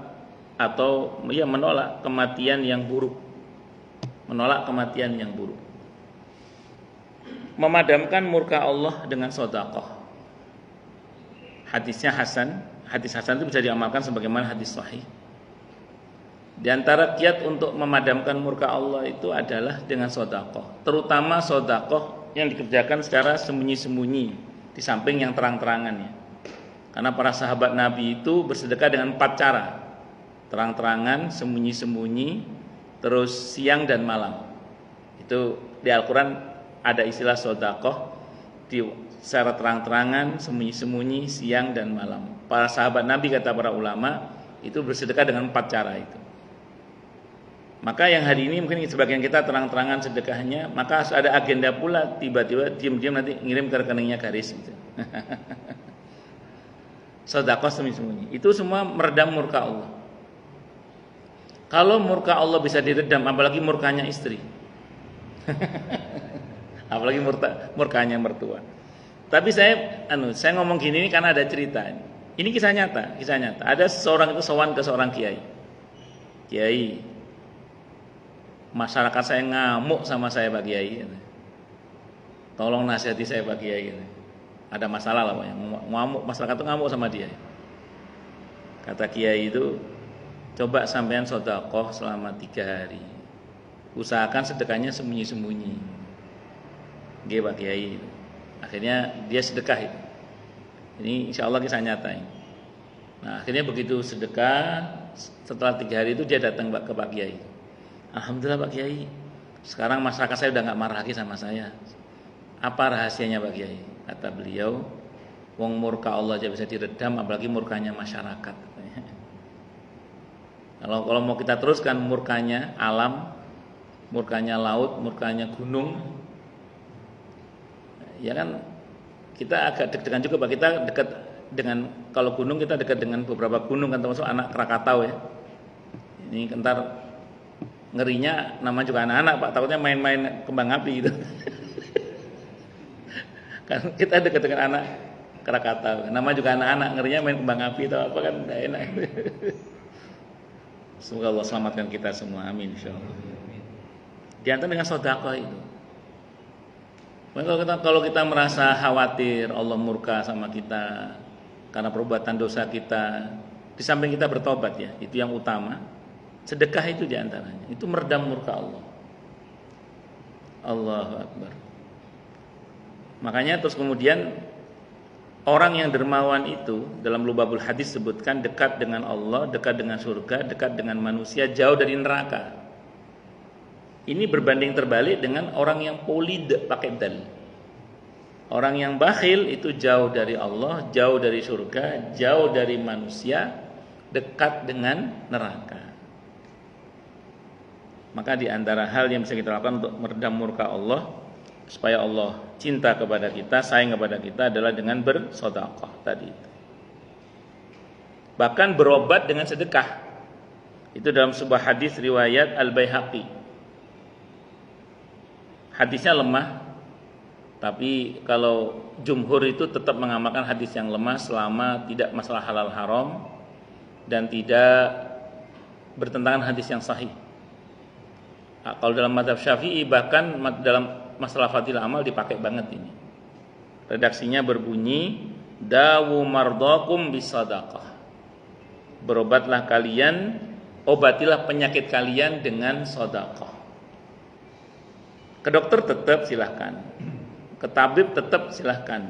kematian yang buruk. Menolak kematian yang buruk. Memadamkan murka Allah dengan sedekah. Hadisnya hasan. Hadis hasan itu bisa diamalkan sebagaimana hadis sahih. Di antara kiat untuk memadamkan murka Allah itu adalah dengan sedekah, terutama sedekah yang dikerjakan secara sembunyi-sembunyi di samping yang terang-terangannya. Karena para sahabat Nabi itu bersedekah dengan 4 cara. Terang-terangan, sembunyi-sembunyi, terus siang dan malam. Itu di Al-Qur'an ada istilah sedekah secara terang-terangan, sembunyi-sembunyi, siang dan malam. Para sahabat Nabi kata para ulama itu bersedekah dengan 4 cara itu. Maka yang hari ini mungkin sebagian kita terang-terangan sedekahnya, maka harus ada agenda pula, tiba-tiba diam-diam nanti ngirim ke rekeningnya garis gitu. Sedekah sembunyi-sembunyi. Itu semua meredam murka Allah. Kalau murka Allah bisa diredam, apalagi murkanya istri. Apalagi murkanya mertua. Tapi saya ngomong gini ini karena ada cerita. Ini kisah nyata. Ada seseorang itu sowan ke seorang kiai. Kiai, masyarakat saya ngamuk sama saya Pak Kiai. Tolong nasihati saya Pak Kiai. Ada masalah lah Pak. Ngamuk, masyarakat itu ngamuk sama dia. Kata Kiai itu, coba sampean sedekah selama 3 hari. Usahakan sedekahnya sembunyi-sembunyi. Nggih Pak Kiai. Akhirnya dia sedekah itu. Ini insya Allah kisah nyata ini. Nah akhirnya begitu sedekah, setelah 3 hari itu dia datang ke Pak Kiai. Alhamdulillah Pak Kiai, sekarang masyarakat saya udah gak marah lagi sama saya. Apa rahasianya Pak Kiai? Kata beliau, wong murka Allah aja bisa diredam, apalagi murkanya masyarakat. Kalau mau kita teruskan murkanya alam, murkanya laut, murkanya gunung, ya kan kita agak deg-degan juga Pak. Kita dekat dengan, kalau gunung kita dekat dengan beberapa gunung kan, termasuk anak Krakatau ya. Ini entar ngerinya nama juga anak-anak Pak, takutnya main-main kembang api gitu. Kan kita dekat dengan anak Krakatau, nama juga anak-anak, ngerinya main kembang api atau apa kan enggak enak. Semoga Allah selamatkan kita semua, amin insyaallah. Di antara dengan sedekah itu. Kalau kita merasa khawatir Allah murka sama kita karena perbuatan dosa kita, di samping kita bertobat ya, itu yang utama. Sedekah itu diantaranya, itu meredam murka Allah. Allahu Akbar. Makanya terus kemudian orang yang dermawan itu dalam Lubabul Hadis sebutkan dekat dengan Allah, dekat dengan surga, dekat dengan manusia, jauh dari neraka. Ini berbanding terbalik dengan orang yang polid pakai dal. Orang yang bakhil itu jauh dari Allah, jauh dari surga, jauh dari manusia, dekat dengan neraka. Maka di antara hal yang bisa kita lakukan untuk meredam murka Allah, supaya Allah cinta kepada kita, sayang kepada kita, adalah dengan bersedekah tadi. Bahkan berobat dengan sedekah. Itu dalam sebuah hadis riwayat Al-Baihaqi. Hadisnya lemah, tapi kalau jumhur itu tetap mengamalkan hadis yang lemah selama tidak masalah halal haram dan tidak bertentangan hadis yang sahih. Kalau dalam mazhab Syafi'i bahkan dalam masalah fadilah amal dipakai banget ini. Redaksinya berbunyi, dawu mardakum bisadaqah. Berobatlah kalian, obatilah penyakit kalian dengan sedekah. Ke dokter tetap silahkan, ke tabib tetap silahkan,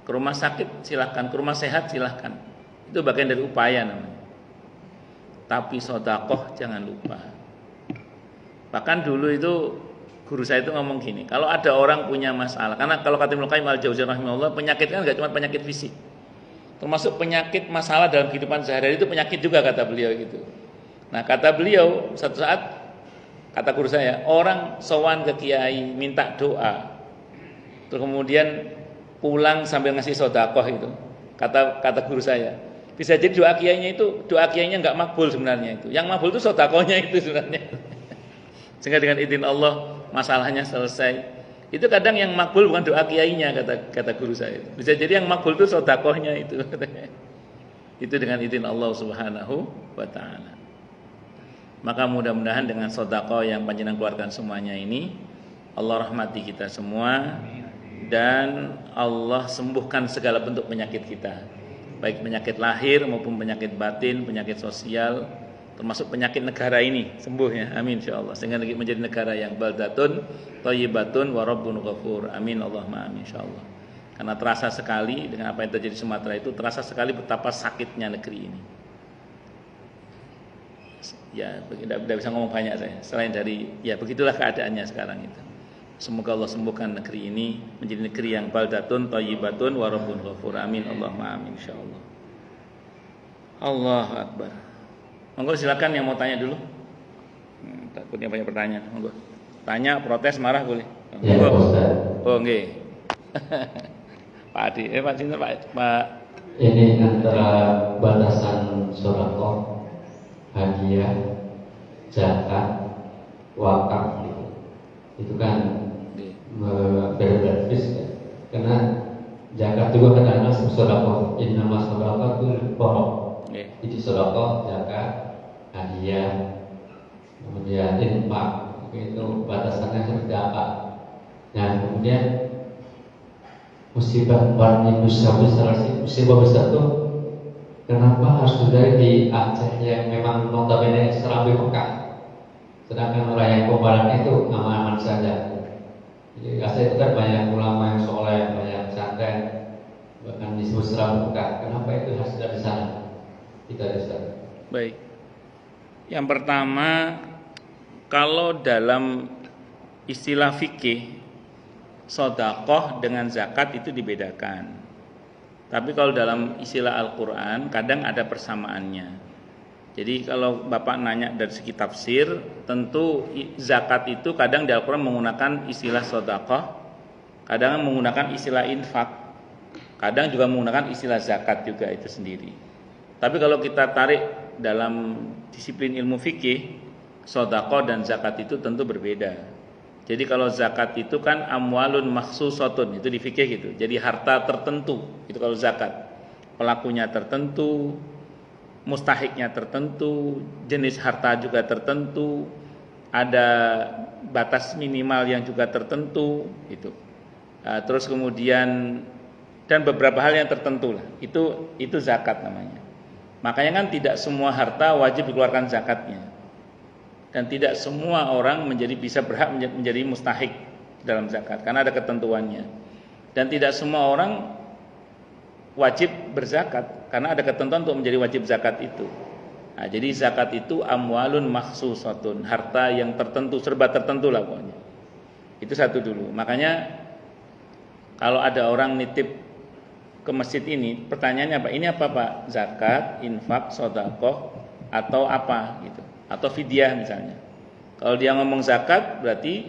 ke rumah sakit silahkan, ke rumah sehat silahkan. Itu bagian dari upaya namanya. Tapi sedekah jangan lupa. Bahkan dulu itu guru saya itu ngomong gini, kalau ada orang punya masalah, karena kalau kata Ibnu Qayyim al-Jauziyah rahimahullah, penyakit kan enggak cuma penyakit fisik. Termasuk penyakit masalah dalam kehidupan sehari-hari itu penyakit juga kata beliau gitu. Nah kata beliau satu saat, kata guru saya, orang sowan ke kiai minta doa, terus kemudian pulang sambil ngasih sedekah itu, kata guru saya, bisa jadi doa kiainya nggak makbul sebenarnya itu. Yang makbul itu sedekahnya itu sebenarnya. Sehingga dengan izin Allah masalahnya selesai. Itu kadang yang makbul bukan doa kiainya kata guru saya. Bisa jadi yang makbul itu sedekahnya itu. Itu dengan izin Allah Subhanahu wa taala. Maka mudah-mudahan dengan sedekah yang panjenengan keluarkan semuanya ini, Allah rahmati kita semua dan Allah sembuhkan segala bentuk penyakit kita. Baik penyakit lahir maupun penyakit batin, penyakit sosial, termasuk penyakit negara ini sembuhnya. Amin insyaallah. Sehingga menjadi negara yang baldatun thayyibatun wa rabbun ghafur. Amin Allahumma amin insyaallah. Karena terasa sekali dengan apa yang terjadi di Sumatera itu, terasa sekali betapa sakitnya negeri ini. Ya, tidak bisa ngomong banyak saya. Selain dari ya begitulah keadaannya sekarang itu. Semoga Allah sembuhkan negeri ini menjadi negeri yang baldatun thayyibatun wa rabbun ghafur. Amin Allahumma amin insyaallah. Allahu akbar. Monggo silakan yang mau tanya dulu. Takutnya banyak pertanyaan. Monggo. Tanya, protes, marah boleh. Ya, oh, nggih. Pak Adi, Pak Sinten, Pak. Ini antara batasan sedekah, hadiah, zakat, wakaf gitu. Itu kan berbeda ya. Karena zakat juga kadang-kadang sedekah. Innama sedekah itu jadi sedekah, zakat, hadiah, kemudian infak, itu batasannya seperti apa? Nah, kemudian musibah musibah besar itu kenapa harus terjadi di Aceh yang memang notabene Serambi Mekah, sedangkan orang yang Kombaran itu aman-aman saja. Di Aceh itu kan banyak ulama yang soleh, banyak pesantren, bahkan disebut Serambi Mekah. Kenapa itu harus dari sana? Kita bisa. Baik. Yang pertama, kalau dalam istilah fikih, sedekah dengan zakat itu dibedakan. Tapi kalau dalam istilah Al-Quran, kadang ada persamaannya. Jadi kalau Bapak nanya dari segi tafsir, tentu zakat itu kadang di Al-Quran menggunakan istilah sedekah, kadang menggunakan istilah infak, kadang juga menggunakan istilah zakat juga itu sendiri. Tapi kalau kita tarik dalam disiplin ilmu fikih, sedekah dan zakat itu tentu berbeda. Jadi kalau zakat itu kan amwalun makhsusatun, itu di fikih gitu. Jadi harta tertentu, itu kalau zakat. Pelakunya tertentu, mustahiknya tertentu, jenis harta juga tertentu, ada batas minimal yang juga tertentu, itu. Terus kemudian dan beberapa hal yang tertentu lah. Itu zakat namanya. Makanya kan tidak semua harta wajib dikeluarkan zakatnya. Dan tidak semua orang bisa berhak menjadi mustahik dalam zakat karena ada ketentuannya. Dan tidak semua orang wajib berzakat karena ada ketentuan untuk menjadi wajib zakat itu. Nah, jadi zakat itu amwalun makhsusatun, harta yang tertentu, serba tertentu lah pokoknya. Itu satu dulu. Makanya kalau ada orang nitip ke masjid ini, pertanyaannya apa? Ini apa Pak? Zakat, infak, sedekah atau apa gitu? Atau fidyah misalnya. Kalau dia ngomong zakat berarti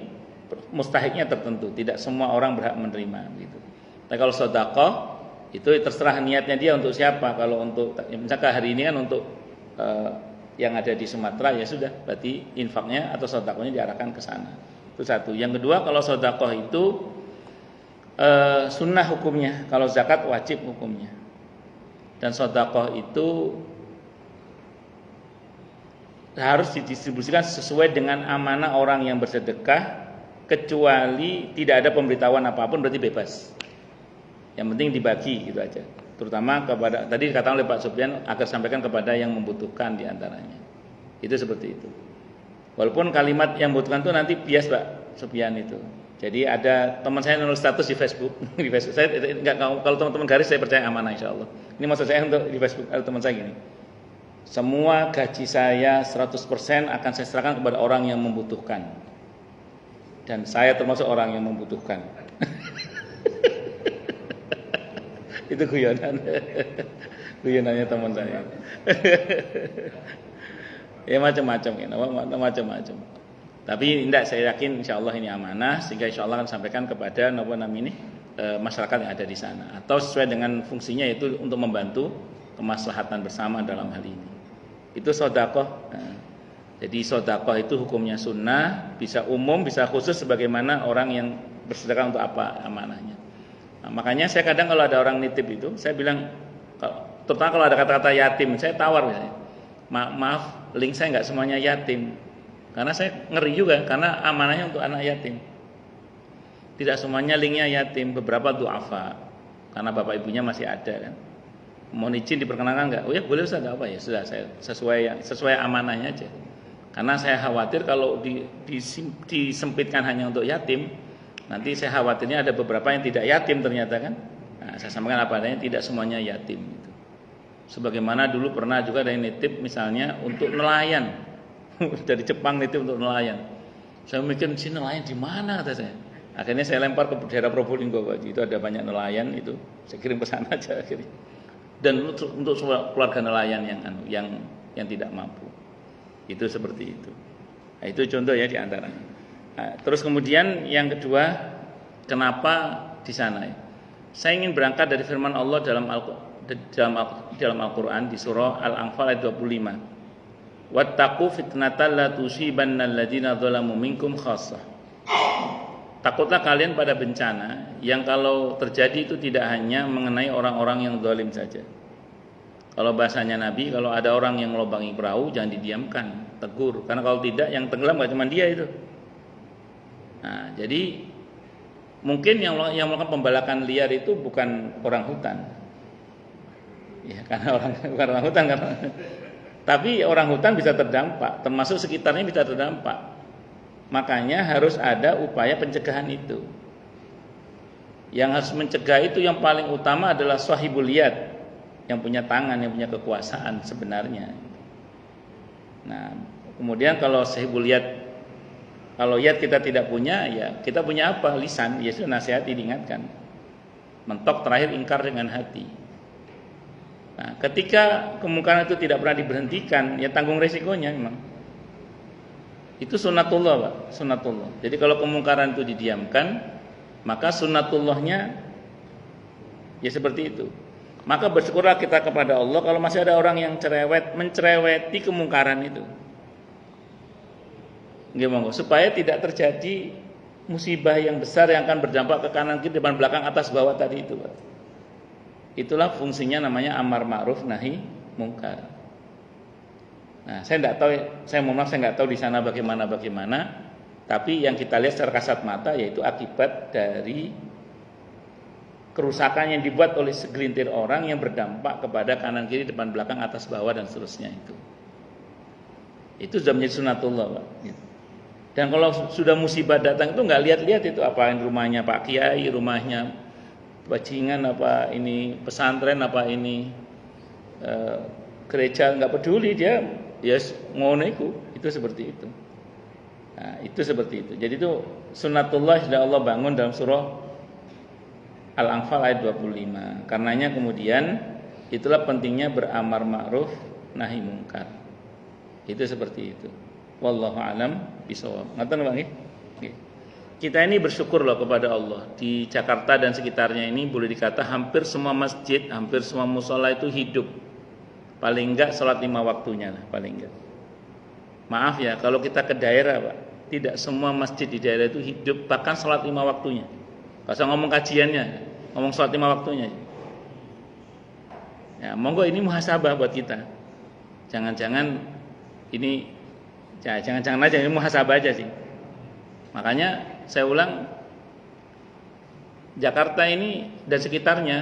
mustahiknya tertentu, tidak semua orang berhak menerima gitu. Tapi kalau sedekah itu terserah niatnya dia untuk siapa. Kalau untuk misalkan hari ini kan untuk yang ada di Sumatera, ya sudah, berarti infaknya atau sedekahnya diarahkan ke sana. Itu satu. Yang kedua, kalau sedekah itu sunnah hukumnya, kalau zakat wajib hukumnya. Dan sedekah itu harus didistribusikan sesuai dengan amanah orang yang bersedekah, kecuali tidak ada pemberitahuan apapun, berarti bebas. Yang penting dibagi gitu aja. Terutama kepada, tadi dikatakan oleh Pak Sufyan, agar sampaikan kepada yang membutuhkan diantaranya. Itu seperti itu. Walaupun kalimat yang membutuhkan itu nanti bias Pak Sufyan itu. Jadi ada teman saya nulis status di Facebook. Di Facebook saya enggak, kalau teman-teman garis saya percaya amanah insyaallah. Ini maksud saya untuk di Facebook ada teman saya gini. Semua gaji saya 100% akan saya serahkan kepada orang yang membutuhkan. Dan saya termasuk orang yang membutuhkan. Itu guyonannya teman saya. Ya macam-macam ya, macam-macam. Tapi tidak, saya yakin insyaallah ini amanah, sehingga insyaallah akan sampaikan kepada masyarakat yang ada di sana, atau sesuai dengan fungsinya, yaitu untuk membantu kemaslahatan bersama dalam hal ini. Itu sedekah. Nah, jadi sedekah itu hukumnya sunnah, bisa umum, bisa khusus, sebagaimana orang yang bersedekah untuk apa amanahnya. Nah, makanya saya kadang kalau ada orang nitip itu, saya bilang, terutama kalau ada kata-kata yatim, saya tawar misalnya, maaf, link saya nggak semuanya yatim, karena saya ngeri juga, karena amanahnya untuk anak yatim. Tidak semuanya linknya yatim, beberapa du'afa, karena bapak ibunya masih ada kan. Mohon izin diperkenalkan nggak? Oh ya boleh Ustaz, nggak apa ya, sudah, saya sesuai amanahnya aja. Karena saya khawatir kalau disempitkan hanya untuk yatim, nanti saya khawatirnya ada beberapa yang tidak yatim ternyata kan. Nah, saya sampaikan apa adanya, tidak semuanya yatim gitu. Sebagaimana dulu pernah juga ada yang nitip misalnya untuk nelayan. Dari Jepang nitip untuk nelayan. Saya mikir sih nelayan di mana kata saya. Akhirnya saya lempar ke daerah Probolinggo, Pak. Itu ada banyak nelayan itu. Saya kirim ke sana aja akhirnya. Dan untuk keluarga nelayan yang tidak mampu. Itu seperti itu. Nah, itu contoh ya di antaranya. Nah, terus kemudian yang kedua, kenapa di sana ya? Saya ingin berangkat dari firman Allah dalam Al-Qur'an di surah Al-Anfal ayat 25. Wattaqu fitnatan la tusibannal ladzina dzalamu minkum khassah. Takutlah kalian pada bencana yang kalau terjadi itu tidak hanya mengenai orang-orang yang zalim saja. Kalau bahasanya Nabi, kalau ada orang yang melobangi perahu jangan didiamkan, tegur, karena kalau tidak yang tenggelam gak cuma dia itu. Nah, jadi mungkin yang melakukan pembalakan liar itu bukan orang hutan. Ya, karena bukan orang hutan karena tapi orang hutan bisa terdampak, termasuk sekitarnya bisa terdampak. Makanya harus ada upaya pencegahan itu. Yang harus mencegah itu yang paling utama adalah sahibul yad, yang punya tangan, yang punya kekuasaan sebenarnya. Nah, kemudian kalau sahibul yad, kalau yad kita tidak punya, ya kita punya apa? Lisan, ya sudah nasihati, diingatkan. Mentok terakhir ingkar dengan hati. Nah, ketika kemungkaran itu tidak pernah diberhentikan, ya tanggung resikonya memang. Itu sunnatullah, Pak, sunnatullah. Jadi kalau kemungkaran itu didiamkan, maka sunnatullahnya ya seperti itu. Maka bersyukurlah kita kepada Allah kalau masih ada orang yang mencereweti kemungkaran itu. Gimana? Supaya tidak terjadi musibah yang besar yang akan berdampak ke kanan kiri, depan belakang, atas bawah tadi itu, Pak. Itulah fungsinya namanya amar ma'ruf nahi mungkar. Nah, saya nggak tahu di sana bagaimana, tapi yang kita lihat secara kasat mata yaitu akibat dari kerusakan yang dibuat oleh segelintir orang yang berdampak kepada kanan kiri, depan belakang, atas bawah dan seterusnya itu. Itu sudah menjadi sunnatullah, Pak. Dan kalau sudah musibah datang itu nggak lihat-lihat itu apa rumahnya Pak Kiai, rumahnya bajingan, apa ini pesantren, apa ini gereja, nggak peduli dia. Ya ngono itu seperti itu. Nah, itu seperti itu. Jadi itu sunnatullah sudah Allah bangun dalam surah Al-Anfal ayat 25. Karenanya kemudian itulah pentingnya beramar ma'ruf nahi mungkar. Itu seperti itu. Wallahu alam bisawab. Ngaten Bang nggih. Kita ini bersyukur loh kepada Allah. Di Jakarta dan sekitarnya ini boleh dikata hampir semua masjid, hampir semua mushola itu hidup. Paling enggak sholat 5 waktunya lah, paling enggak. Maaf ya, kalau kita ke daerah Pak, tidak semua masjid di daerah itu hidup, bahkan sholat 5 waktunya. Gak usah ngomong kajiannya, ngomong sholat 5 waktunya. Ya, monggo ini muhasabah buat kita. Jangan-jangan ini, ya, jangan-jangan aja ini muhasabah aja sih. Makanya saya ulang, Jakarta ini dan sekitarnya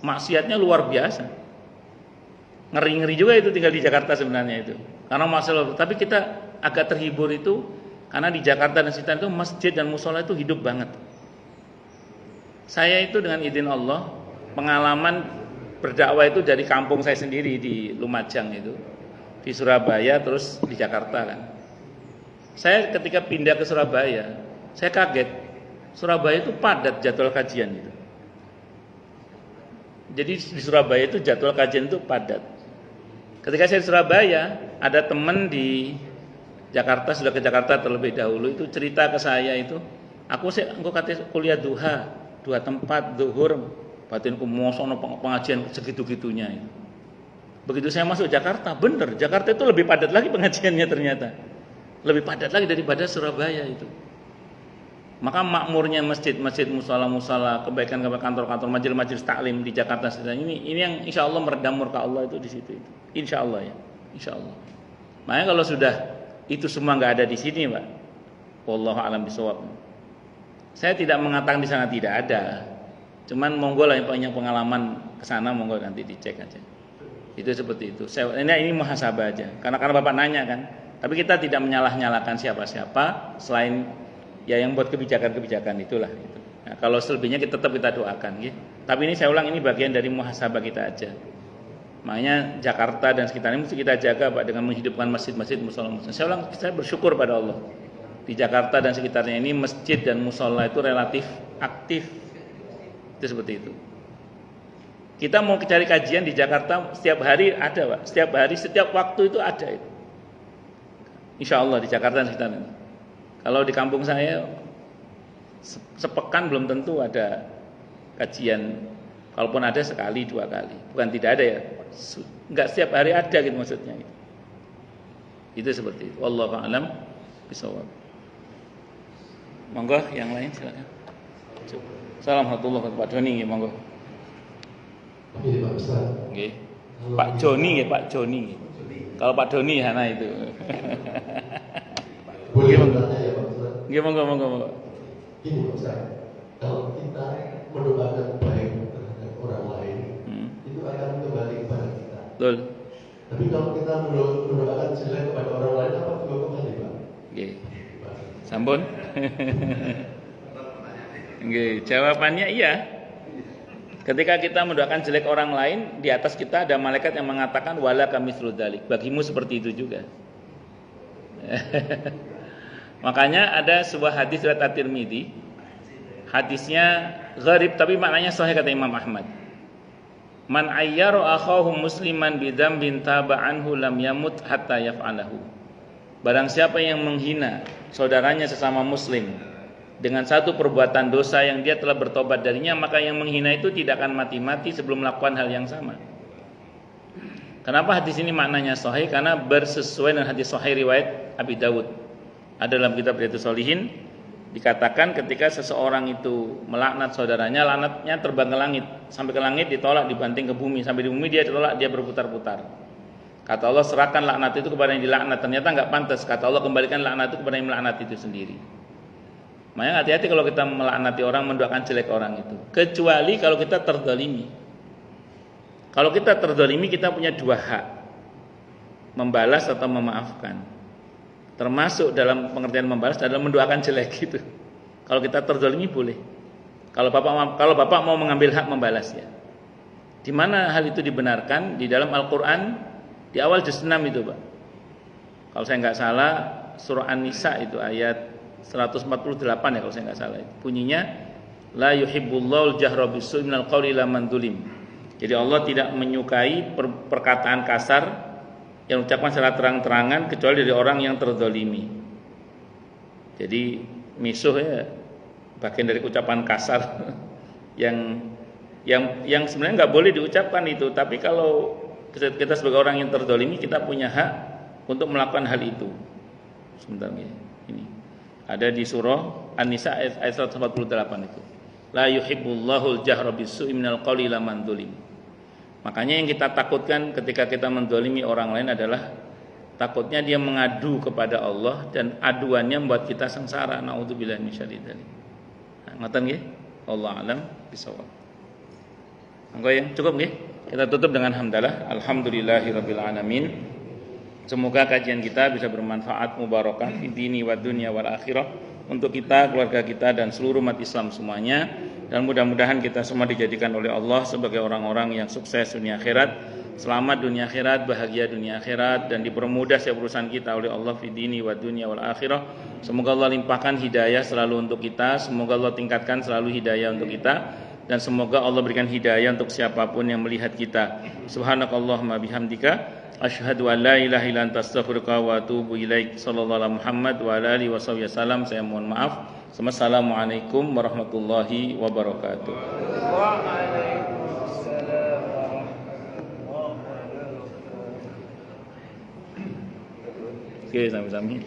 maksiatnya luar biasa. Ngeri-ngeri juga itu tinggal di Jakarta sebenarnya itu. Karena masalah, tapi kita agak terhibur itu karena di Jakarta dan sekitar itu masjid dan musola itu hidup banget. Saya itu dengan izin Allah pengalaman berdakwah itu dari kampung saya sendiri di Lumajang itu, di Surabaya terus di Jakarta kan. Saya ketika pindah ke Surabaya, saya kaget. Surabaya itu padat jadwal kajian itu. Jadi di Surabaya itu jadwal kajian itu padat. Ketika saya di Surabaya, ada teman di Jakarta, sudah ke Jakarta terlebih dahulu, itu cerita ke saya itu, aku kata kuliah duha, 2 tempat, zuhur, batinku mosono pengajian segitu-gitunya itu. Begitu saya masuk Jakarta, bener, Jakarta itu lebih padat lagi pengajiannya ternyata. Lebih padat lagi daripada Surabaya itu. Maka makmurnya masjid-masjid, musala-musala, kebaikan-kebaikan kantor-kantor, majelis-majelis taklim di Jakarta ini yang insya Allah meredam murka Allah itu di situ. Insya Allah ya, insya Allah. Makanya kalau sudah itu semua nggak ada di sini, Pak, wallahu a'lam bishawab. Saya tidak mengatakan di sana tidak ada, cuman monggo lah yang punya pengalaman ke sana, monggo nanti dicek aja. Itu seperti itu. Ini muhasabah aja, karena Bapak nanya kan. Tapi kita tidak menyalah-nyalakan siapa-siapa selain ya yang buat kebijakan-kebijakan itulah gitu. Nah, kalau selebihnya tetap kita doakan gitu. Tapi ini saya ulang, ini bagian dari muhasabah kita aja. Makanya Jakarta dan sekitarnya mesti kita jaga Pak dengan menghidupkan masjid-masjid, musola. Saya ulang, saya bersyukur pada Allah. Di Jakarta dan sekitarnya ini masjid dan musola itu relatif aktif. Itu seperti itu. Kita mau cari kajian di Jakarta setiap hari ada Pak. Setiap hari, setiap waktu itu ada itu. Insya Allah di Jakarta dan sekitarnya. Kalau di kampung saya sepekan belum tentu ada kajian. Kalaupun ada sekali 2 kali. Bukan tidak ada ya. Enggak setiap hari ada gitu maksudnya. Itu seperti itu. Wallahu a'lam bishawab. Monggo yang lain silakan. Assalamualaikum Pak Joni, monggo. Ini Pak Ustaz. Nggih. Pak Joni nggih, Pak Joni. Kalau Pak Doni sana itu. Boleh bertanya ya Pak Ustaz? Nggih, monggo. Ini Pak Ustaz, kalau kita mendoakan baik terhadap orang lain, itu akan kembali kepada kita. Betul. Tapi kalau kita mendoakan jelek kepada orang lain, apa juga kembali Pak? Nggih. Sampun. Nggih, jawabannya iya. Ketika kita mendoakan jelek orang lain, di atas kita ada malaikat yang mengatakan wala kamitslu dzalik. Bagimu seperti itu juga. Makanya ada sebuah hadis riwayat At-Tirmidzi. Hadisnya gharib tapi maknanya sahih kata Imam Ahmad. Man ayyaru akhahu musliman bidzambin taba anhu lam yamut hatta yaf'alahu. Barang siapa yang menghina saudaranya sesama muslim dengan satu perbuatan dosa yang dia telah bertobat darinya, maka yang menghina itu tidak akan mati-mati sebelum melakukan hal yang sama. Kenapa hadis ini maknanya sahih? Karena bersesuaian dengan hadis sahih riwayat Abi Dawud. Ada dalam kitab Riyadhus Shalihin dikatakan ketika seseorang itu melaknat saudaranya, laknatnya terbang ke langit, sampai ke langit ditolak, dibanting ke bumi, sampai di bumi dia ditolak, dia berputar-putar. Kata Allah, serahkan laknat itu kepada yang dilaknat. Ternyata enggak pantas. Kata Allah, kembalikan laknat itu kepada yang melaknat itu sendiri. Makanya hati-hati kalau kita melaknati orang, mendoakan jelek orang itu. Kecuali kalau kita terzalimi. Kalau kita terzalimi, kita punya 2 hak. Membalas atau memaafkan. Termasuk dalam pengertian membalas adalah mendoakan jelek gitu. Kalau kita terzalimi boleh. Kalau Bapak mau mengambil hak membalasnya. Di mana hal itu dibenarkan? Di dalam Al-Qur'an di awal juz 6 itu, Pak. Kalau saya enggak salah, surah An-Nisa itu ayat 148 ya kalau saya enggak salah. Bunyinya la yuhibbullahu al-jahra bis-su'i minal qawli illa man zulim. Jadi Allah tidak menyukai perkataan kasar yang ucapkan secara terang-terangan kecuali dari orang yang terzalimi. Jadi misuh ya bagian dari ucapan kasar yang sebenarnya enggak boleh diucapkan itu, tapi kalau kita sebagai orang yang terzalimi kita punya hak untuk melakukan hal itu. Sebentar ya. Ini ada di surah An-Nisa ayat 148 itu. La yuhibbullahul jahra bis-su'i minal qawli laman dzulim. Makanya yang kita takutkan ketika kita menzalimi orang lain adalah takutnya dia mengadu kepada Allah dan aduannya membuat kita sengsara. Nauzubillahi minasyaitonir rajim. Nah, ngoten nggih? Allah alam bisawab. Monggo yang cukup nggih. Kita tutup dengan hamdalah. Alhamdulillahirabbil alamin. Semoga kajian kita bisa bermanfaat, mubarakah fi dini wa dunya wal akhirah untuk kita, keluarga kita dan seluruh umat Islam semuanya, dan mudah-mudahan kita semua dijadikan oleh Allah sebagai orang-orang yang sukses dunia akhirat, selamat dunia akhirat, bahagia dunia akhirat, dan dipermudah setiap urusan kita oleh Allah fi dini wa dunya wal akhirah. Semoga Allah limpahkan hidayah selalu untuk kita, semoga Allah tingkatkan selalu hidayah untuk kita, dan semoga Allah berikan hidayah untuk siapapun yang melihat kita. Subhanakallahumma bihamdika asyhadu an la ilaha illa anta astaghfiruka wa atubu ilaik. Sallallahu alaihi Muhammad wa ala alihi wasallam. Saya mohon maaf. Assalamualaikum warahmatullahi wabarakatuh. Waalaikumsalam warahmatullahi wabarakatuh. Oke, sami-sami.